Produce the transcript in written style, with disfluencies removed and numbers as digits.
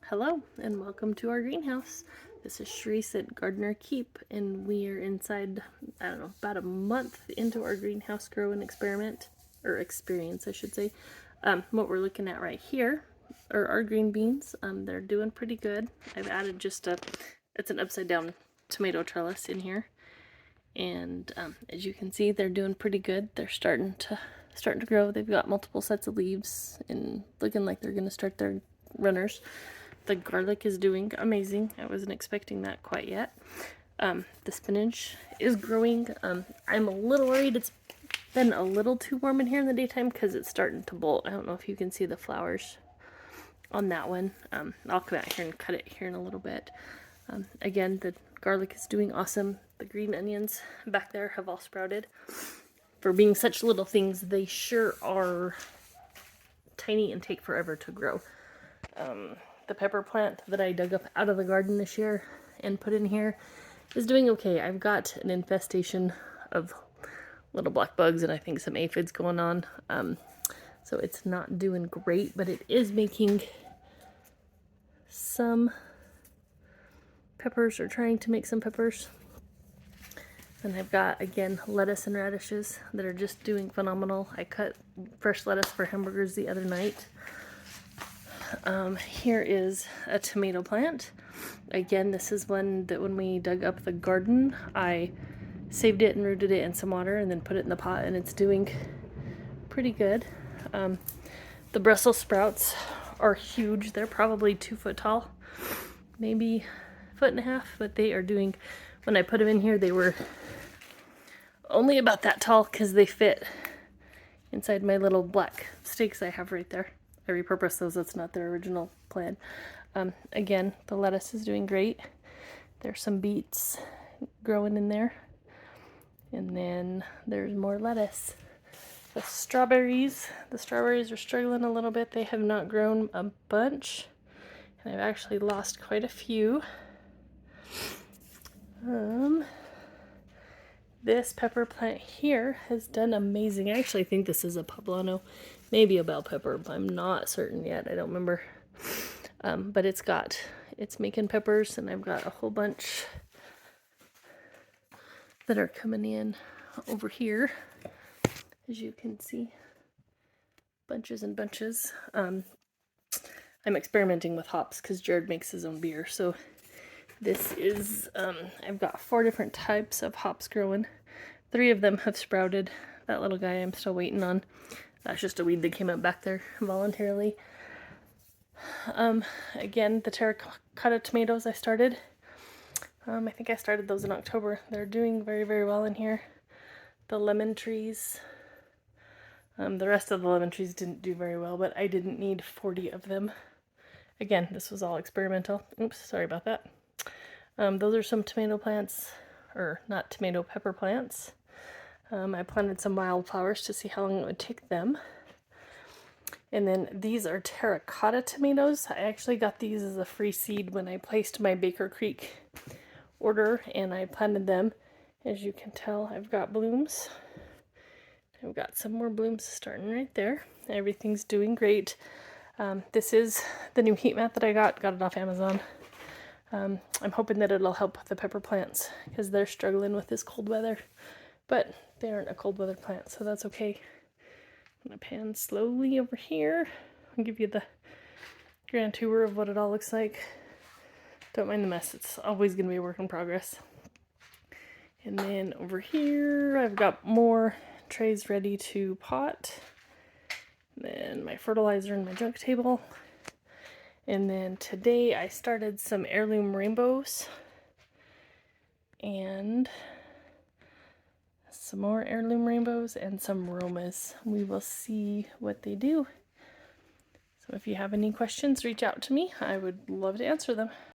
Hello and welcome to our greenhouse. This is Sharice at Gardener Keep, and we are inside, I don't know, about a month into our greenhouse grow and experiment, or experience I should say. What we're looking at right here are our green beans. They're doing pretty good. I've added just it's an upside down tomato trellis in here, and as you can see, they're doing pretty good. They're starting to grow. They've got multiple sets of leaves and looking like they're going to start their runners. The garlic is doing amazing. I wasn't expecting that quite yet. The spinach is growing. I'm a little worried it's been a little too warm in here in the daytime because it's starting to bolt. I don't know if you can see the flowers on that one. I'll come out here and cut it here in a little bit. Again, the garlic is doing awesome. The green onions back there have all sprouted. For being such little things, they sure are tiny and take forever to grow. The pepper plant that I dug up out of the garden this year and put in here is doing okay. I've got an infestation of little black bugs and I think some aphids going on. So it's not doing great, but it is making some peppers, or trying to make some peppers. And I've got, again, lettuce and radishes that are just doing phenomenal. I cut fresh lettuce for hamburgers the other night. Here is a tomato plant. Again, this is one that when we dug up the garden, I saved it and rooted it in some water and then put it in the pot, and it's doing pretty good. The Brussels sprouts are huge. They're probably 2 foot tall, maybe 1.5 feet, but they are doing, when I put them in here, they were only about that tall because they fit inside my little black stakes I have right there. I repurposed those. That's not their original plan. Again, the lettuce is doing great. There's some beets growing in there. And then there's more lettuce. The strawberries are struggling a little bit. They have not grown a bunch. And I've actually lost quite a few. This pepper plant here has done amazing. I actually think this is a poblano, maybe a bell pepper. I'm not certain yet. I don't remember. But it's making peppers, and I've got a whole bunch that are coming in over here, as you can see. Bunches and bunches. I'm experimenting with hops because Jared makes his own beer. So this is, I've got 4 different types of hops growing. 3 of them have sprouted. That little guy I'm still waiting on. That's just a weed that came up back there voluntarily. Again, the terracotta tomatoes I started. I think I started those in October. They're doing very, very well in here. The lemon trees. The rest of the lemon trees didn't do very well, but I didn't need 40 of them. Again, this was all experimental. Oops, sorry about that. Those are some tomato plants, or not tomato, pepper plants. I planted some wildflowers to see how long it would take them. And then these are terracotta tomatoes. I actually got these as a free seed when I placed my Baker Creek order, and I planted them. As you can tell, I've got blooms. I've got some more blooms starting right there. Everything's doing great. This is the new heat mat that I got it off Amazon. I'm hoping that it'll help the pepper plants because they're struggling with this cold weather, but they aren't a cold weather plant, so that's okay. I'm gonna pan slowly over here and give you the grand tour of what it all looks like. Don't mind the mess, it's always gonna be a work in progress. And then over here, I've got more trays ready to pot. Then my fertilizer and my junk table. And then today I started some heirloom rainbows and some more heirloom rainbows and some Romas. We will see what they do. So if you have any questions, reach out to me. I would love to answer them.